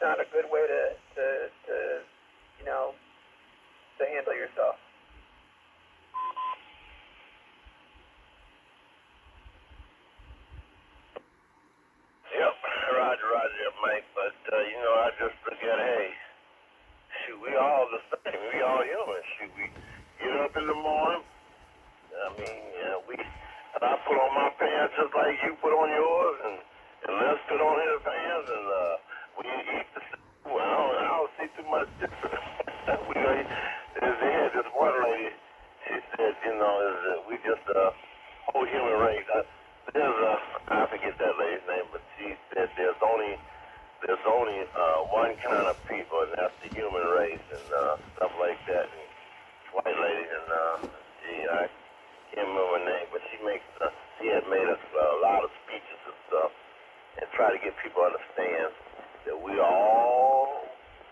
not a good way to you know, to handle yourself. Yep, Roger, Mike. But I just forget. Hey, shoot, we all the same. We all human. Shoot, we get up in the morning. I mean, I put on my pants just like you put on yours, and Les put on his pants, and we eat the same. Well, I don't see too much difference. They had this one lady. She said, we just whole human race. I forget that lady's name, but she said there's only one kind of people, and that's the human race, and stuff like that. And white lady, and I can't remember her name, but she had made us a lot of speeches and stuff, and try to get people to understand that we are all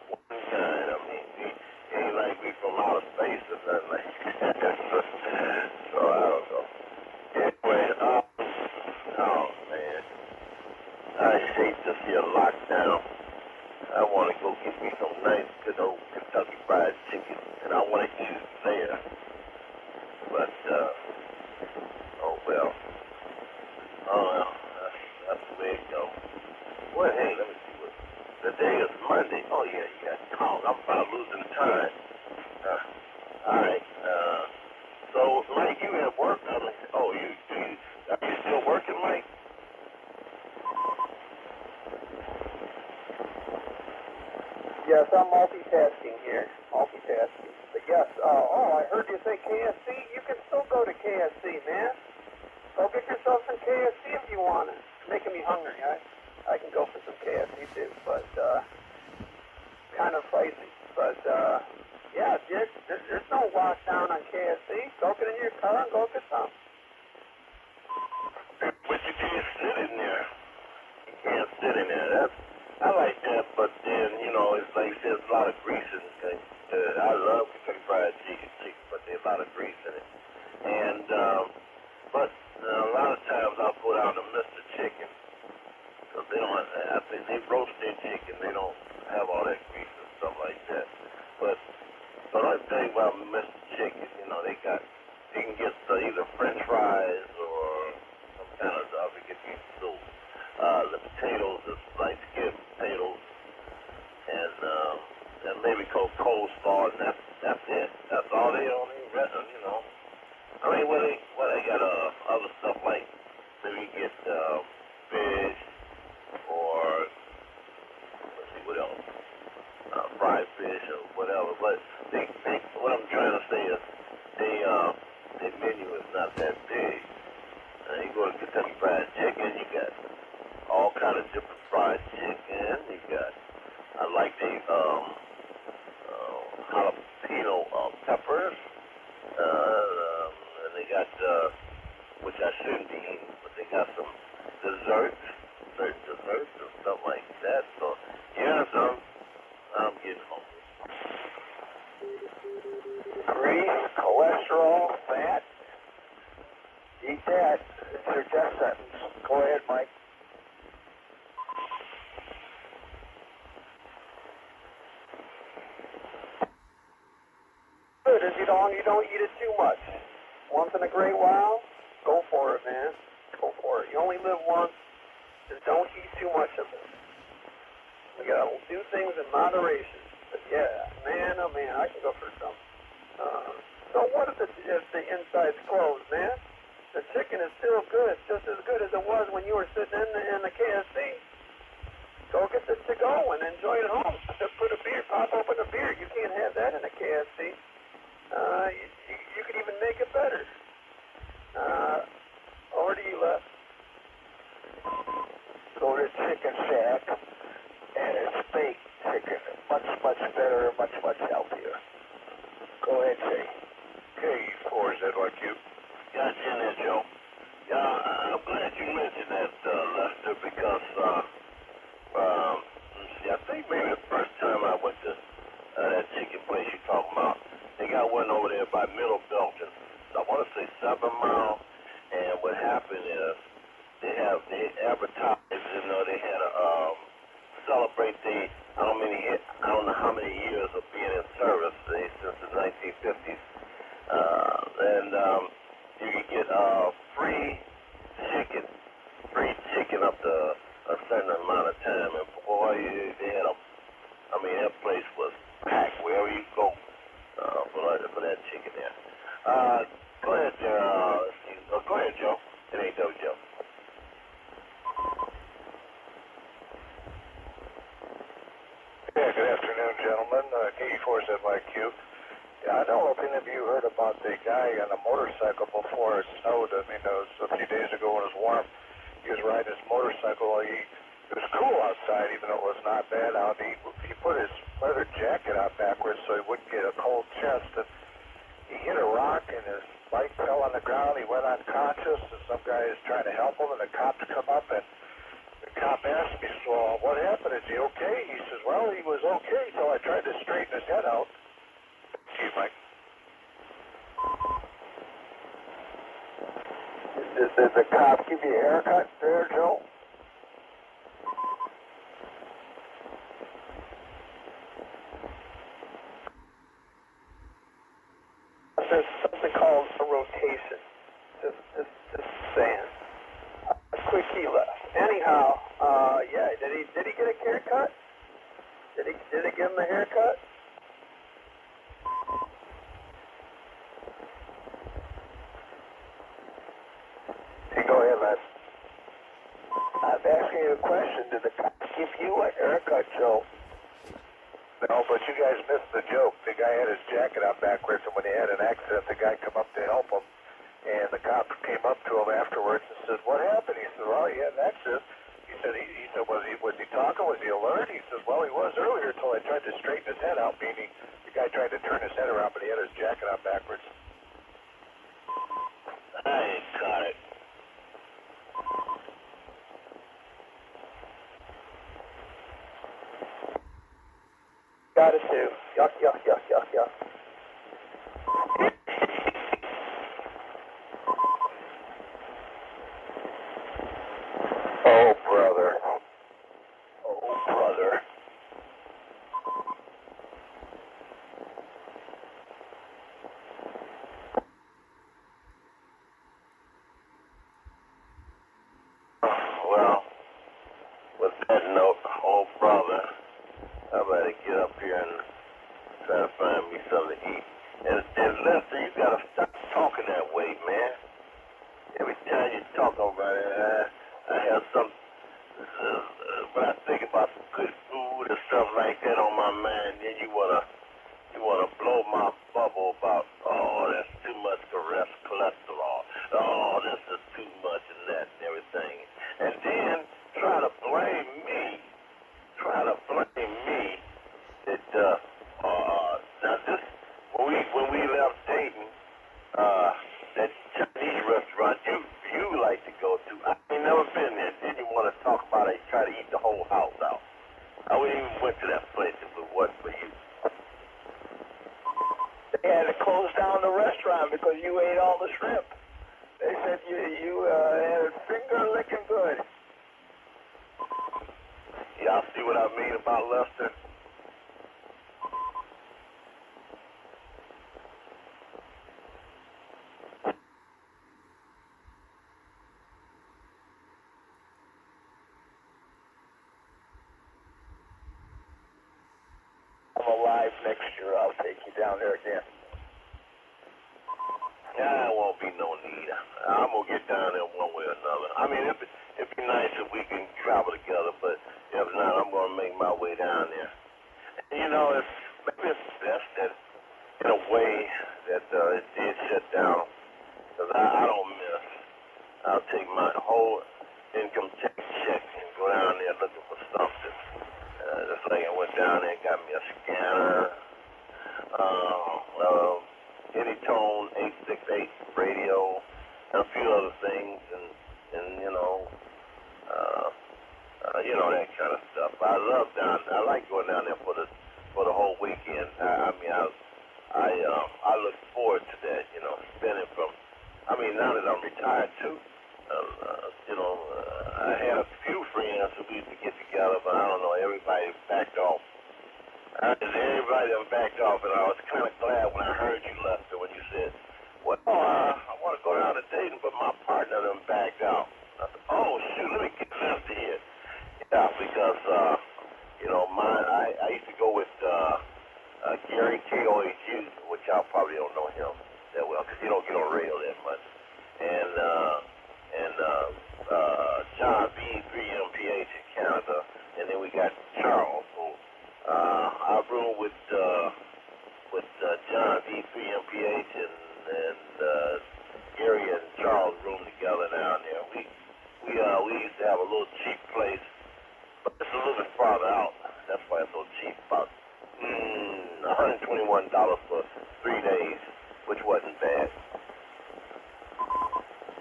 one kind. I mean, we ain't like we from outer space or nothing like that. So I don't know. Anyway, oh man, I hate this here lockdown. I want to go get me some nice, good old Kentucky Fried Chicken, and I want to eat it there. But oh well, that's the way it goes. Well, hey, let me see what. Today is Monday. Oh yeah, you got to talk. I'm about losing time. All right. So, Mike, you at work? Are you still working, Mike? Yes, I'm multitasking here. Multitasking. But yes, I heard you say KFC. You can still go to KFC, man. Go get yourself some KFC if you want it. It's making me hungry. I can go for some KFC too, but kind of pricey. But yeah, there's no lockdown on KFC. Go get in your car and go get some. But you can't sit in there. You can't sit in there. I like that, but then, it's like there's a lot of grease in it. I love Kentucky Fried Chicken, but there's a lot of grease in it. And, but a lot of times I'll go down to Mr. Chicken, because I think they roast their chicken. They don't have all that grease and stuff like that. But the only thing about Mr. Chicken, you can get either French fries or some kind of, I forget the soup. The potatoes, the light skinned potatoes, and maybe coleslaw, and that's it. That's all they own. I mean, they got other stuff like maybe you get fish or let's see what else, fried fish or whatever. But what I'm trying to say is their menu is not that big. You go to Kentucky Fried Chicken, you got all kind of different fried chicken. You got, I like the jalapeno peppers, and they got, which I shouldn't be eating, but they got some desserts and stuff like that. So, yeah, I'm getting hungry. Grease, cholesterol, fat. Eat that. It's your death sentence. Go ahead, Mike. Good, as you don't eat it too much. Once in a great while, go for it, man. Go for it. You only live once. Just don't eat too much of it. We gotta do things in moderation. But yeah, man, oh man, I can go for some. So what if the inside's closed, man? The chicken is still good, just as good as it was when you were sitting in the KFC. Go get the to-go and enjoy it at home. Just pop open a beer. You can't have that in a KFC. You could even make it better. Over to you, Les. Go to Chicken Shack, and it's baked chicken. Much better, much healthier. Go ahead, Jay. K4, is that like you? Got you in there, Joe. Yeah, I'm glad you mentioned that, Lester, because, I think maybe the first time I went to that chicken place you're talking about, they got one over there by Middle Belton. I want to say 7 Mile, and what happened is they advertised, they had a celebrate I don't know how many years of being in service, since the 1950s. And you can get free chicken up to a certain amount of time. And boy, they had that place was packed wherever you go for that chicken there. Go ahead, go ahead, Joe. It ain't no Joe. Yeah, good afternoon, gentlemen. KE4ZYQ. Yeah, I don't know if any of you heard about the guy on a motorcycle before it snowed. I mean, it was a few days ago when it was warm. He was riding his motorcycle. It was cool outside, even though it was not bad out. He put his leather jacket on backwards so he wouldn't get a cold chest. And he hit a rock, and his bike fell on the ground. He went unconscious, and some guy is trying to help him, and the cops come up, and the cop asked me, so what happened? Is he okay? He says, well, he was okay until I tried to straighten his head out. Excuse me. Did the cop give you a haircut there, Joe? There's something called a rotation. Just saying. Quick, he left. Anyhow, yeah. Did he get a haircut? Did he give him a haircut? Hey, go ahead, Les. I'm asking you a question. Did the cop give you a haircut, Joe? No, but you guys missed the joke. The guy had his jacket on backwards, and when he had an accident, the guy come up to help him, and the cop came up to him afterwards and said, what happened? He said, well, he had an accident. He said, was he talking? Was he alert? He says, well, he was earlier until I tried to straighten his head out, meaning the guy tried to turn his head around, but he had his jacket on backwards. I ain't got it. Got it too. Yuck, yuck, yuck, yuck, yuck. Oh, brother. Oh, brother. Well, with that note, oh, brother, I better get up here and try to find me something to eat. And Lester, you gotta stop talking that way, man. Every time you talk about it, I have some, when I think about some good food and stuff like that on my mind, then you wanna blow my bubble about, oh, that's too much cholesterol. Oh, this is too much and that and everything. And then try to blame me that, now this, when we left Dayton, that Chinese restaurant you like to go to, I ain't never been there. Didn't you want to talk about it, try to eat the whole house out? I wouldn't even went to that place if it wasn't for you. They had to close down the restaurant because you ate all the shrimp. They said you had finger licking good. Y'all see what I mean about Lester? I'm alive next year. I'll take you down there again. Nah, it won't be no need. I'm gonna get down there one way or another. I mean, it'd be nice if we can travel together, but if not, I'm gonna make my way down there. And you know, maybe it's best that, in a way, that it did shut down, because I don't miss. I'll take my whole income tax check and go down there looking for something. Just like I went down there and got me a scanner. Anytone 868 radio, and a few other things, and that kind of stuff. I like going down there for the whole weekend. I look forward to that. Spending now that I'm retired too. I had a few friends who we used to get together, but I don't know, everybody everybody backed off. Everybody done backed off, and I was kind of glad when I heard you, Lester, when you said, well, I want to go down to Dayton, but my partner done backed out. I said, oh, shoot, let me get Lester here. Yeah, because, I used to go with Gary K.O.H.U., which y'all probably don't know him that well, because he don't get on radio that much. And John B. 3MPH in Canada, and then we got Charles. So I room with John B. 3MPH and Gary and Charles room together down there. We used to have a little cheap place, but it's a little bit farther out. That's why it's so cheap. About $121 for 3 days, which wasn't bad.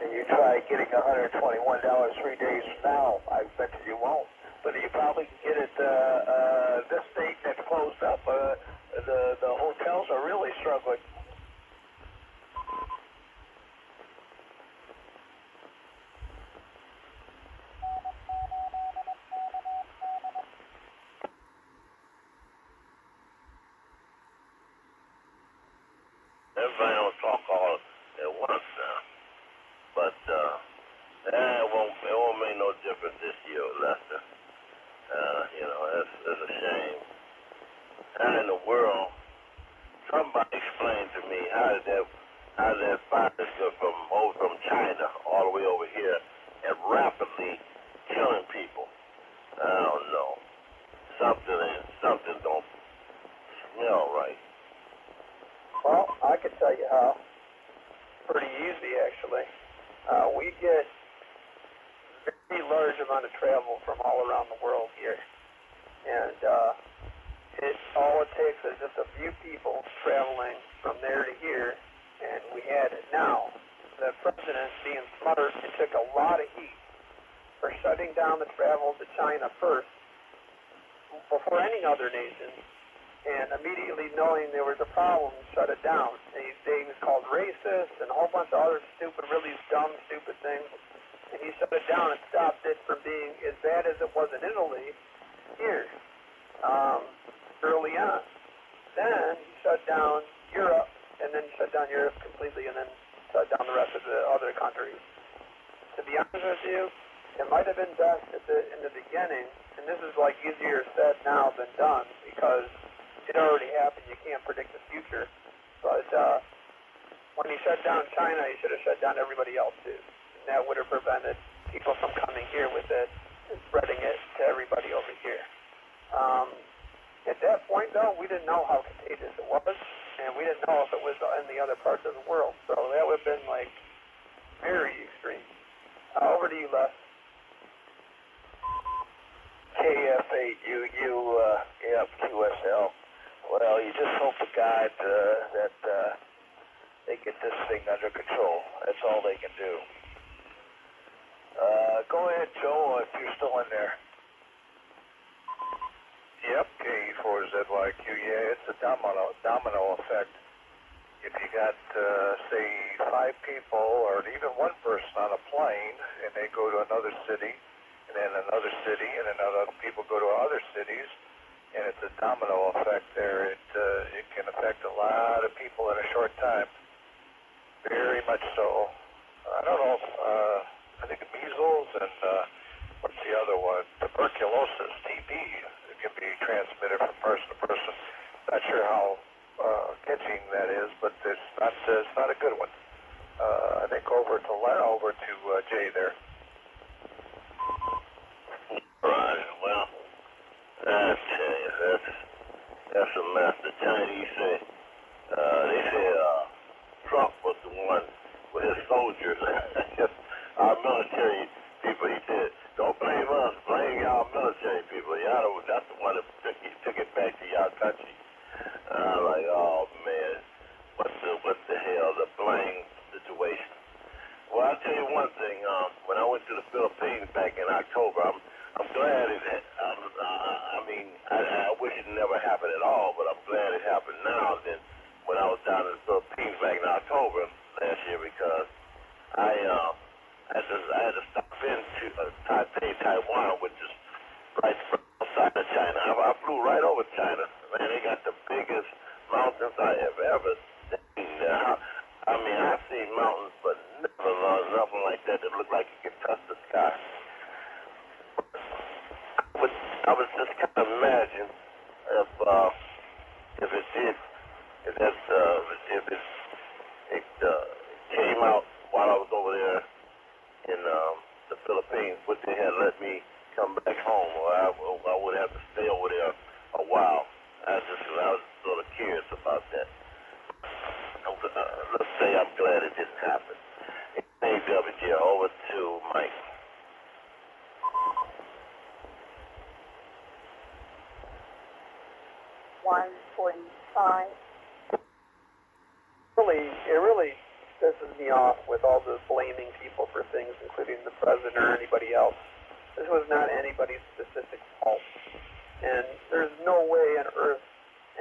And you try getting $121 3 days from now, I bet you won't. But you probably can get it this date that's closed up. The hotels are really struggling. Everybody don't talk all at once now, but it won't make no difference this year, Lester. That's a shame. How in the world? Somebody explain to me how did that virus go from China all the way over here and rapidly killing people? I don't know. Something don't smell right. Well, I can tell you how. Pretty easy, actually. We get very large amount of travel from all around the world here. And all it takes is just a few people traveling from there to here, and we had it. Now, the president, being smart, it took a lot of heat for shutting down the travel to China first, before any other nation, and immediately knowing there was a problem, shut it down. And he was called racist and a whole bunch of other really dumb, stupid things. And he shut it down and stopped it from being as bad as it was in Italy here early on. Then he shut down Europe, and then shut down Europe completely, and then shut down the rest of the other countries. To be honest with you, it might have been best in the beginning, and this is like easier said now than done, because it already happened. You can't predict the future. But when he shut down China, he should have shut down everybody else too. And that would have prevented people from coming here with it and spreading it to everybody over here. At that point, though, we didn't know how contagious it was, and we didn't know if it was in the other parts of the world. So that would have been like very extreme. Over to you, Les. KF8UU, QSL. Well, you just hope to God that they get this thing under control. That's all they can do. Go ahead, Joe, if you're still in there. Yep, K4ZYQ. Yeah, it's a domino effect. If you got, say, 5 people or even one person on a plane, and they go to another city, and then another city, and then other people go to other cities, and it's a domino effect there. It can affect a lot of people in a short time. Very much so. I don't know. I think measles and what's the other one? Tuberculosis, TB. It can be transmitted from person to person. Not sure how catching that is, but it's not a good one. I think over to Jay there. Right. Well, I tell you, that's a mess. The Chinese say Trump was the one with his soldiers. Our military people, he said, don't blame us, blame y'all military people. Y'all, that's the one that took it back to y'all country. Like, oh man, what the hell, the blame situation. Well, I'll tell you one thing. When I went to the Philippines back in October, I'm glad it. I wish it never happened at all, but I'm glad it happened now than when I was down in the Philippines back in October last year, because I had to stop in to Taipei, Taiwan, which is right outside of China. I'm I flew right over China. Man, they got the biggest mountains I have ever seen. I mean, I've seen mountains, but never nothing like that that looked like it could touch the sky. But I was just kind of imagine if it did, if it came out while I was over there in the Philippines, would they have let me come back home, or I would have to stay over there a while. I was sort of curious about that. Let's say I'm glad it didn't happen. Hey, WJ, over to Mike. It really pisses me off with all the blaming people for things, including the president or anybody else. This was not anybody's specific fault. And there's no way on earth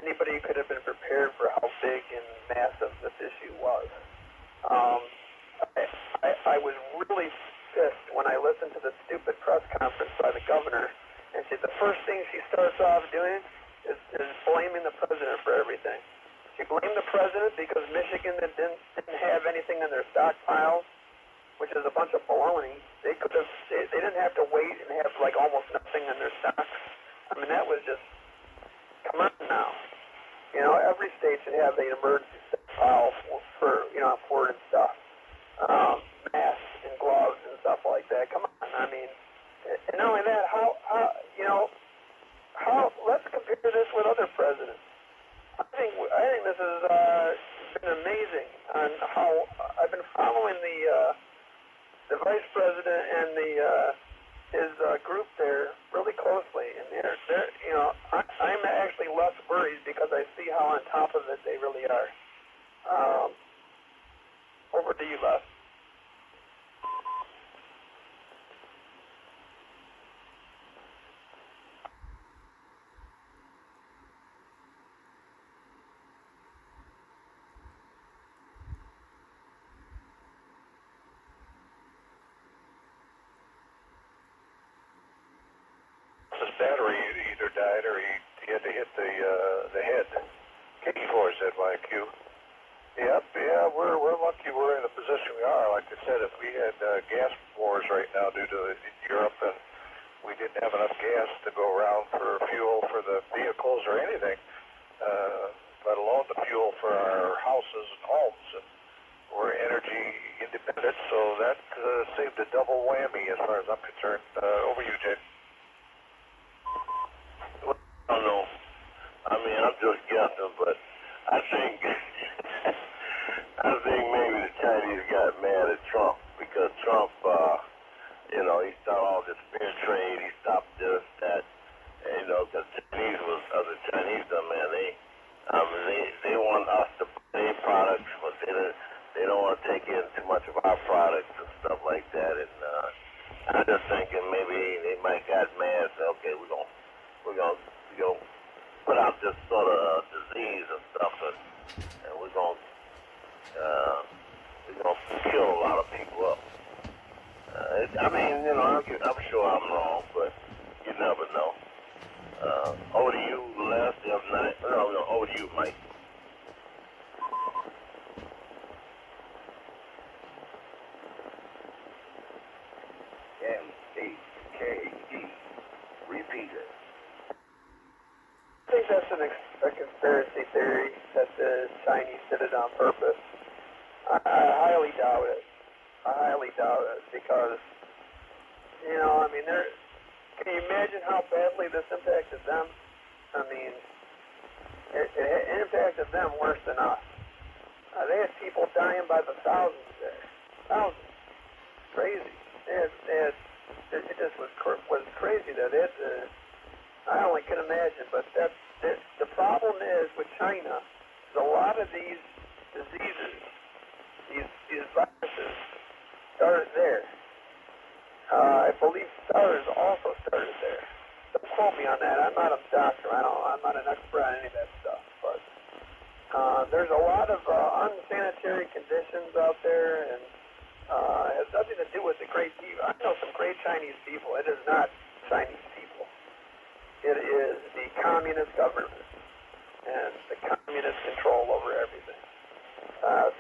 anybody could have been prepared for how big and massive this issue was. I was really pissed when I listened to the stupid press conference by the governor, and the first thing she starts off doing is blaming the president for everything. She blamed the president because Michigan didn't have anything in their stockpiles, which is a bunch of baloney. They didn't have to wait and have like almost nothing in their stocks. I mean, that was just, come on now. You know, every state should have an emergency stockpile for important stuff. Masks and gloves and stuff like that. Come on, I mean, and not only that, let's compare this with other presidents. I think this has been amazing on how I've been following the vice president and his group there really closely, and I'm actually less worried because I see how on top of it they really are. Over to you, Les. His battery either died or he had to hit the head. K4 said YQ. Yep, yeah, we're lucky we're in the position we are. Like I said, if we had gas wars right now due to Europe and we didn't have enough gas to go around for fuel for the vehicles or anything, let alone the fuel for our houses and homes, and we're energy independent, so that saved a double whammy as far as I'm concerned. Over you, Jay. I don't know. I mean, I'm just guessing, but I think maybe the Chinese got mad at Trump because Trump, he stopped all this fair trade. He stopped this, that, and because the Chinese, man, they want us to buy their products, but they don't want to take in too much of our products and stuff like that. And I'm just thinking maybe they might got mad and say, okay, we're gonna put out this sort of disease and stuff, and we're gonna kill a lot of people up. I'm sure I'm wrong, but you never know. Over to you, Les. Over to you, Mike. MHKD. Repeat it. I think that's a conspiracy theory that the Chinese did it on purpose. I highly doubt it. Because, can you imagine how badly this impacted them? I mean, it impacted them worse than us. They had people dying by the thousands there. Thousands. Crazy. It just was crazy that I only can imagine, but the problem is with China, is a lot of these diseases, these viruses, started there. I believe SARS also started there. Don't quote me on that. I'm not a doctor. I'm not an expert on any of that stuff. But there's a lot of unsanitary conditions out there, and it has nothing to do with the great people. I know some great Chinese people. It is not Chinese people. It is the communist government, and the communist control over everything.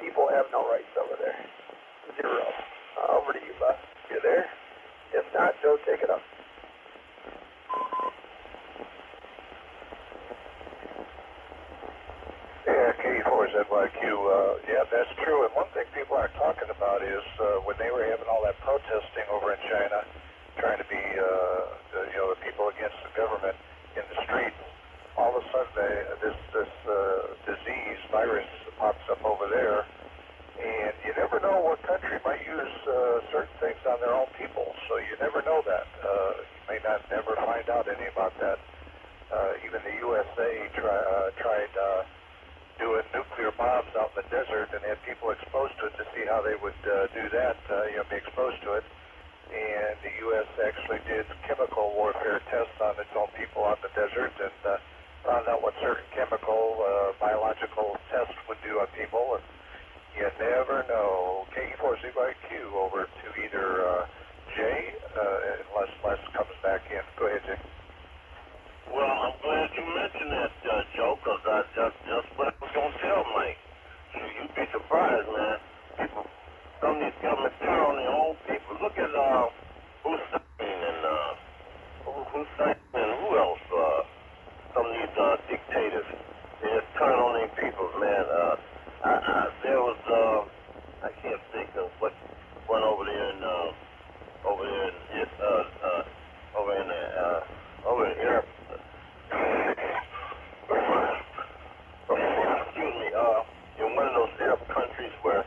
People have no rights over there. Zero. Over to you, Les. You there? If not, Joe, take it up. Yeah, K4ZYQ. Yeah, that's true. And one thing people aren't talking about is when they were having all that protesting over in China, trying to be, the people against the government in the streets, all of a sudden this disease, virus pops up over there, and you never know what country might use certain things on their own people. So you never know that. You may not never find out any about that. Even the USA tried doing nuclear bombs out in the desert and had people exposed to it to see how they would do that, be exposed to it. And the U.S. actually did chemical warfare tests on its own people out in the desert and found out what certain chemical, biological tests would do on people. And you never know. K4ZYQ over to either Jay, unless Les comes back in. Go ahead, Jay. Well, I'm glad you mentioned that, Joe, because that's what I was going to tell Mike. So you'd be surprised, man. People, some of these governments turn on their own people. Look at Hussein and who else? Some of these dictators. They just turn on their people, man. There was, I can't think of what one over there in Europe. Excuse me, in one of those Arab countries where,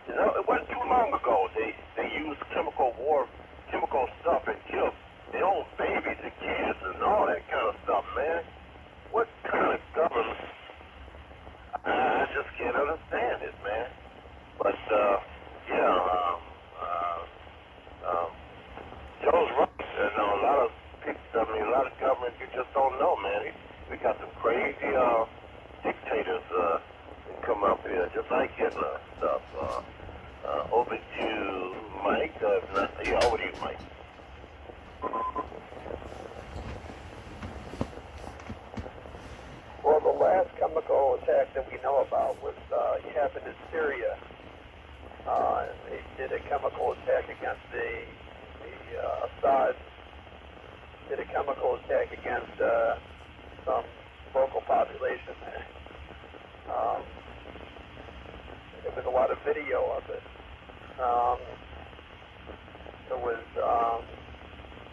it wasn't too long ago, they used chemical stuff and killed their own babies and kids and all that kind of stuff, man. What kind of government? I just can't understand it, man. But, Joe's right. A lot of people, a lot of governments you just don't know, man. We got some crazy dictators that come up here, just like Hitler and stuff. Over to Mike. Over to you, Mike. Well, the last chemical attack that we know about was happened in Syria. They did a chemical attack against Assad. Did a chemical attack against some local population there. There was a lot of video of it.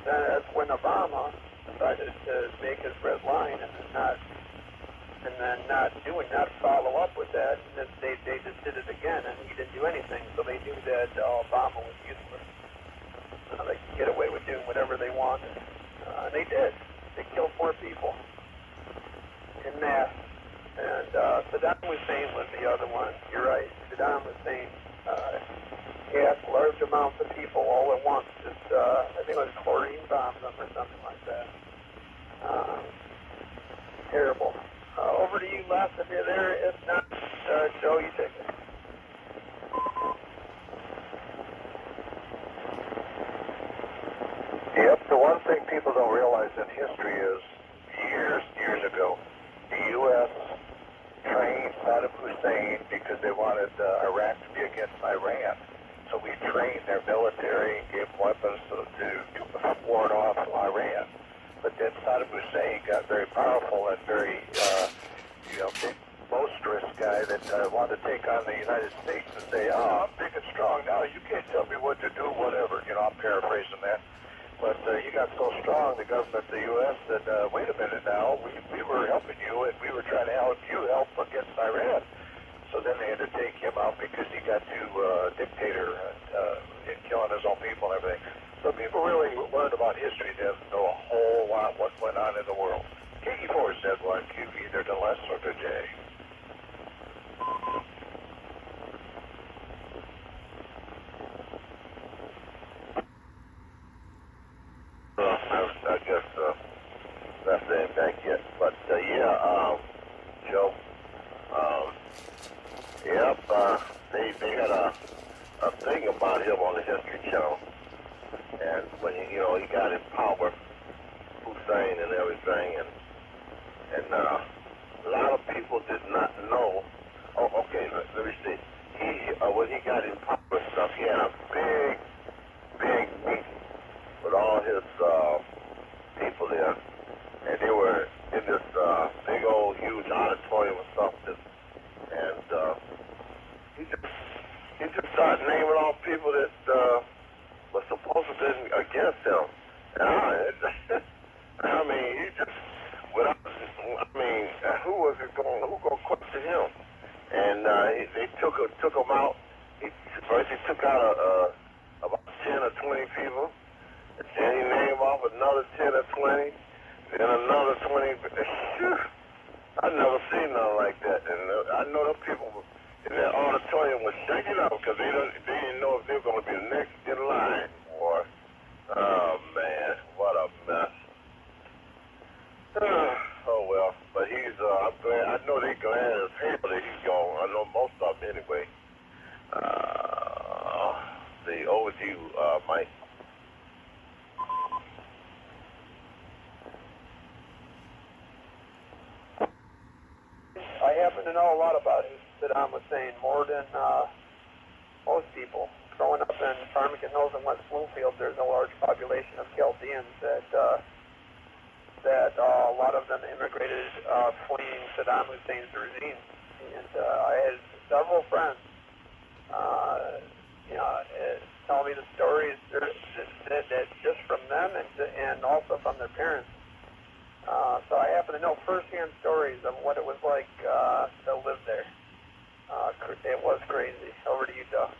That's when Obama decided to make his red line and then not follow up with that. And they just did it again, and he didn't do anything. So they knew that Obama was useless. They could get away with doing whatever they wanted. They did. They killed more people in mass. And Saddam Hussein was the other one. You're right. Saddam Hussein gassed large amounts of people all at once. Just, I think it was chlorine bombs them or something like that. Terrible. Over to you, Les, if you're there. If not, Joe, you take it. Yep, the one thing people don't realize in history is years ago, the U.S. trained Saddam Hussein because they wanted Iraq to be against Iran. So we trained their military and gave weapons to ward off Iran. But then Saddam Hussein got very powerful and very, big, boisterous guy that wanted to take on the United States and say, I'm big and strong now, you can't tell me what to do, whatever. I'm paraphrasing that. But he got so strong, the government, the U.S., said, wait a minute now, we were helping you, and we were trying to help you help against Iran. So then they had to take him out because he got too dictator and killing his own people and everything. So people really learn about history. They don't know a whole lot what went on in the world. KE4Z1Q, either to Les or to Jay. I guess that's the impact yet. But Joe, they had a thing about him on the History Channel, and when he got in power, Hussein and everything, and took them out. First he took out about 10 or 20 people. And then he named off another 10 or 20. Then another 20. I never seen nothing like that. And I know the people in that auditorium was shaking up because they didn't know if they were going to be the next in line. Boy, oh man, what a mess. Oh well, but he's. I'm glad. I know they're glad as hell that he's gone. I know most of them anyway. The over to you, Mike. I happen to know a lot about who Saddam Hussein, more than most people. Growing up in Farmington Hills and West Bloomfield, there's a large population of Chaldeans that a lot of them immigrated fleeing Saddam Hussein's regime. And I had several friends tell me the stories that just from them and also from their parents. So I happen to know firsthand stories of what it was like to live there. It was crazy. Over to you, Doug.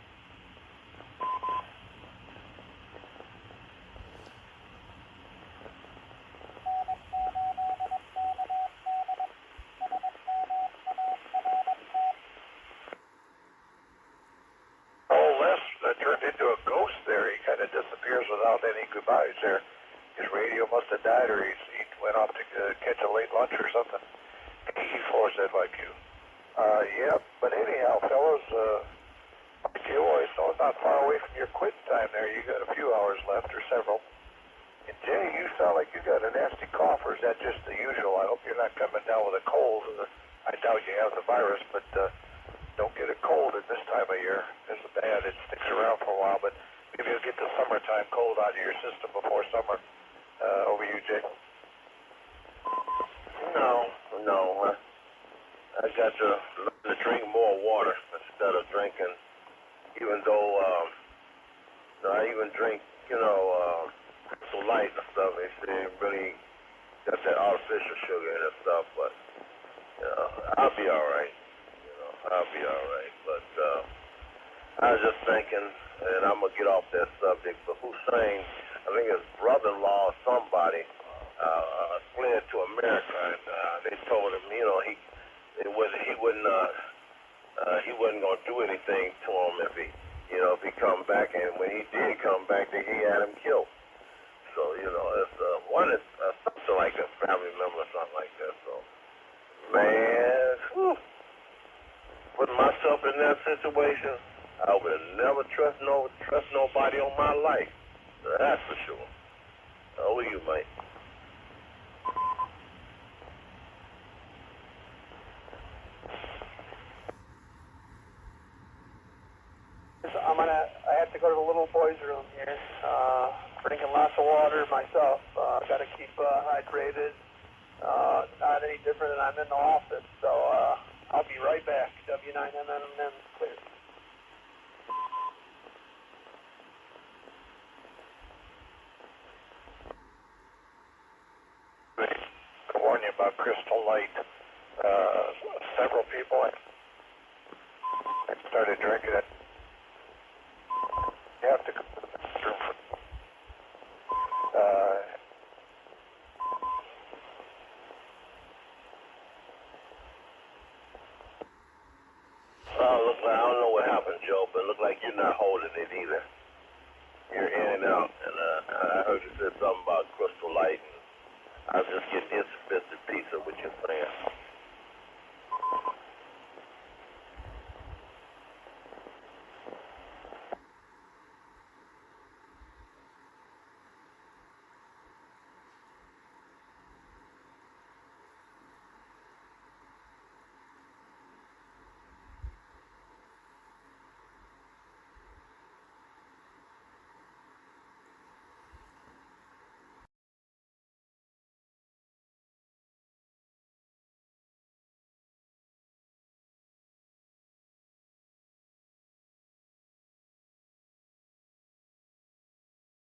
Turned into a ghost there. He kind of disappears without any goodbyes there. His radio must have died, or he went off to catch a late lunch or something. E4 said like you. Yeah, but anyhow, fellas, you always know it's not far away from your quit time there. You got a few hours left, or several. And Jay, you sound like you got a nasty cough, or is that just the usual? I hope you're not coming down with a cold. I doubt you have the virus, but don't get a cold at this time of year. It's bad. It sticks around for a while, but maybe you'll get the summertime cold out of your system before summer. Over you, Jay. No. I got to learn to drink more water instead of drinking. Even though I even drink, Crystal Light and stuff. They say it really got that artificial sugar in it and stuff, but I'll be all right. I'll be all right. But I was just thinking, and I'm going to get off that subject, but Hussein, I think his brother-in-law or somebody, fled to America, and they told him, he wasn't going to do anything to him if he come back, and when he did come back, then he had him killed. So, it's something like a family member or something like that. So, man, whew. Putting myself in that situation, I would never trust nobody on my life. That's for sure. Over you, mate. I have to go to the little boys' room here. Drinking lots of water myself. Got to keep hydrated. Not any different than I'm in the office. So I'll be right back. W9MMM clear. I warn you about Crystal Light. Several people I started drinking it. You have to go to the bathroom. Look like, I don't know what happened, Joe, but it looked like you're not holding it either. You're in and out, and I heard you said something about Crystal Light, and I was just getting insufficient piece of what you're saying.